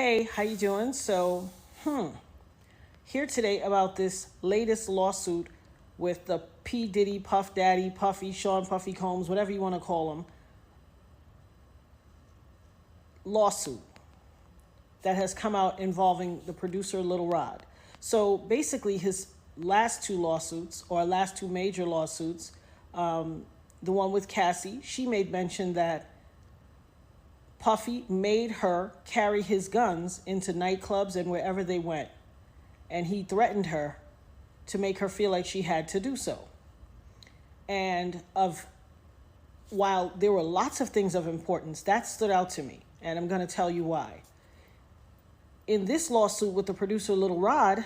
Hey, how you doing? Here today about this latest lawsuit with the P. Diddy, Puff Daddy, Puffy, Sean Puffy Combs, whatever you want to call them, lawsuit that has come out involving the producer Little Rod. So basically his last two lawsuits, or last two major lawsuits, the one with Cassie, she made mention that Puffy made her carry his guns into nightclubs and wherever they went. And he threatened her to make her feel like she had to do so. While there were lots of things of importance, that stood out to me. And I'm going to tell you why. In this lawsuit with the producer Little Rod,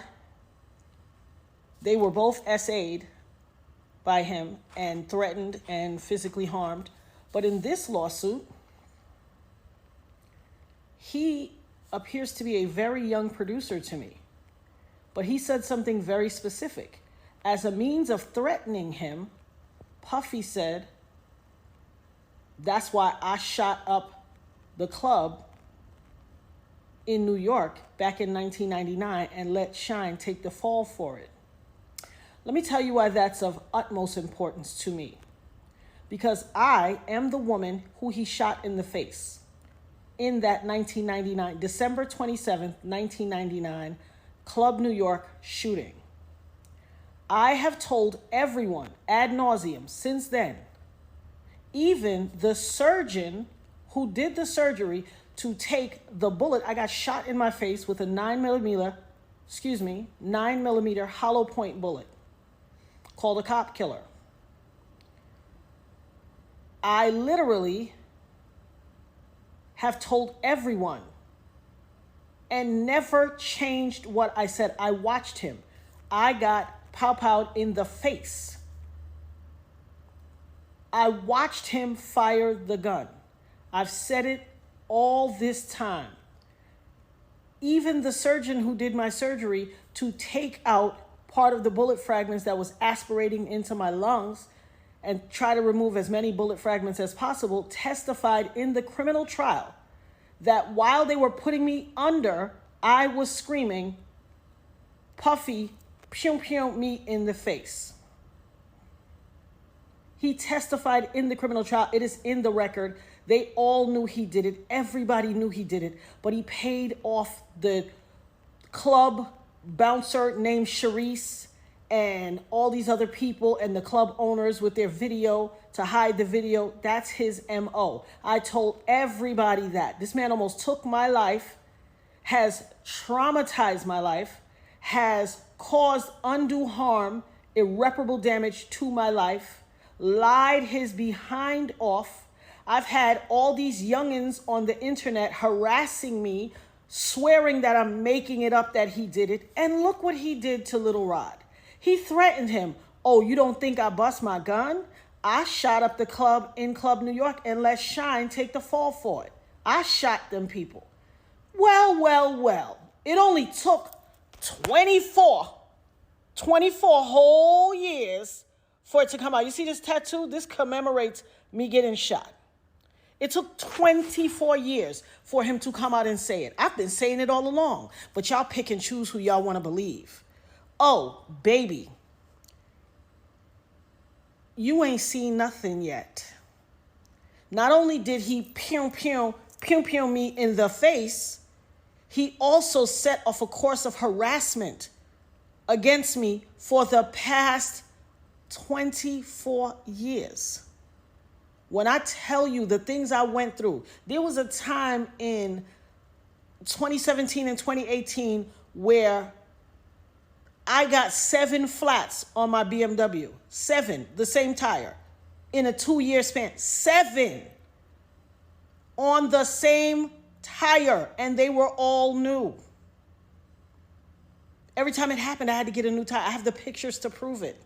they were both SA'd by him and threatened and physically harmed. But in this lawsuit, he appears to be a very young producer to me. But he said something very specific. As a means of threatening him, Puffy said, that's why I shot up the club in New York back in 1999 and let Shine take the fall for it. Let me tell you why that's of utmost importance to me. Because I am the woman who he shot in the face in that 1999, December 27th, 1999, Club New York shooting. I have told everyone ad nauseum since then, even the surgeon who did the surgery to take the bullet. I got shot in my face with a 9mm hollow point bullet called a cop killer. I literally have told everyone and never changed what I said. I watched him. I got pow-powed in the face. I watched him fire the gun. I've said it all this time. Even the surgeon who did my surgery to take out part of the bullet fragments that was aspirating into my lungs and try to remove as many bullet fragments as possible, testified in the criminal trial that while they were putting me under, I was screaming, Puffy, pew pew me in the face. He testified in the criminal trial. It is in the record. They all knew he did it. Everybody knew he did it. But he paid off the club bouncer named Sharice and all these other people and the club owners with their video to hide the video. That's his MO. I told everybody that. This man almost took my life, has traumatized my life, has caused undue harm, irreparable damage to my life, lied his behind off. I've had all these youngins on the internet harassing me, swearing that I'm making it up that he did it. And look what he did to Little Rod. He threatened him. Oh, you don't think I bust my gun? I shot up the club in Club New York and let Shine take the fall for it. I shot them people. Well. It only took 24 whole years for it to come out. You see this tattoo? This commemorates me getting shot. It took 24 years for him to come out and say it. I've been saying it all along, but y'all pick and choose who y'all want to believe. Oh, baby, you ain't seen nothing yet. Not only did he pew me in the face, he also set off a course of harassment against me for the past 24 years. When I tell you the things I went through, there was a time in 2017 and 2018 where I got 7 flats on my BMW. 7, the same tire, in a 2-year span. 7 on the same tire, and they were all new. Every time it happened, I had to get a new tire. I have the pictures to prove it.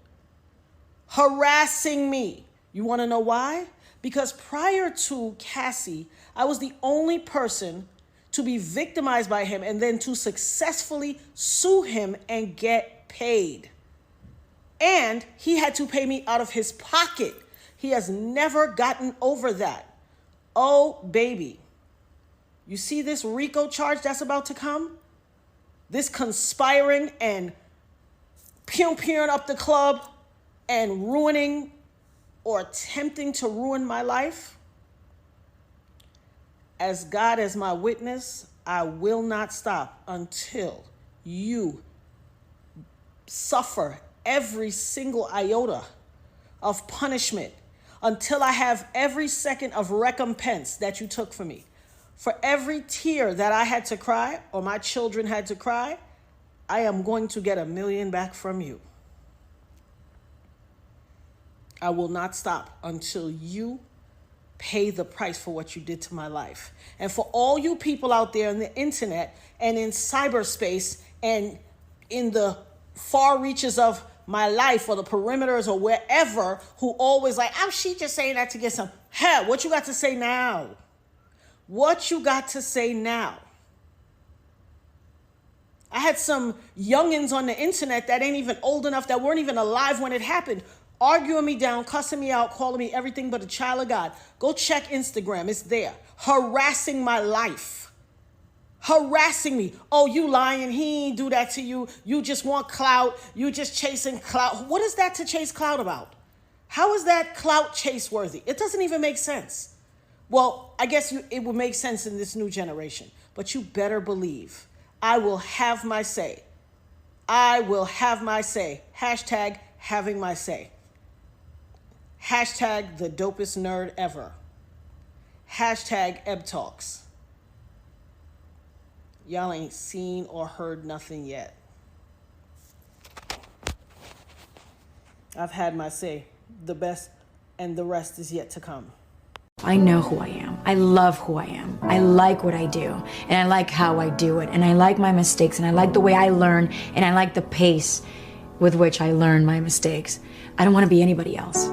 Harassing me. You want to know why? Because prior to Cassie, I was the only person to be victimized by him and then to successfully sue him and get paid. And he had to pay me out of his pocket. He has never gotten over that. Oh, baby. You see this RICO charge that's about to come? This conspiring and pew-pewing up the club and ruining or attempting to ruin my life? As God as my witness, I will not stop until you suffer every single iota of punishment, until I have every second of recompense that you took from me. For every tear that I had to cry or my children had to cry, I am going to get 1 million back from you. I will not stop until you pay the price for what you did to my life. And for all you people out there on the internet and in cyberspace and in the far reaches of my life or the perimeters or wherever who always like, oh, she just saying that to get some. Hell, what you got to say now? What you got to say now? I had some youngins on the internet that ain't even old enough, that weren't even alive when it happened, arguing me down, cussing me out, calling me everything but a child of God. Go check Instagram. It's there. Harassing my life. Harassing me. Oh, you lying. He ain't do that to you. You just want clout. You just chasing clout. What is that to chase clout about? How is that clout chase worthy? It doesn't even make sense. Well, I guess it would make sense in this new generation. But you better believe I will have my say. I will have my say. Hashtag having my say. Hashtag the dopest nerd ever. Hashtag Eb Talks. Y'all ain't seen or heard nothing yet. I've had my say. The best and the rest is yet to come. I know who I am. I love who I am. I like what I do, and I like how I do it, and I like my mistakes, and I like the way I learn, and I like the pace with which I learn my mistakes. I don't want to be anybody else.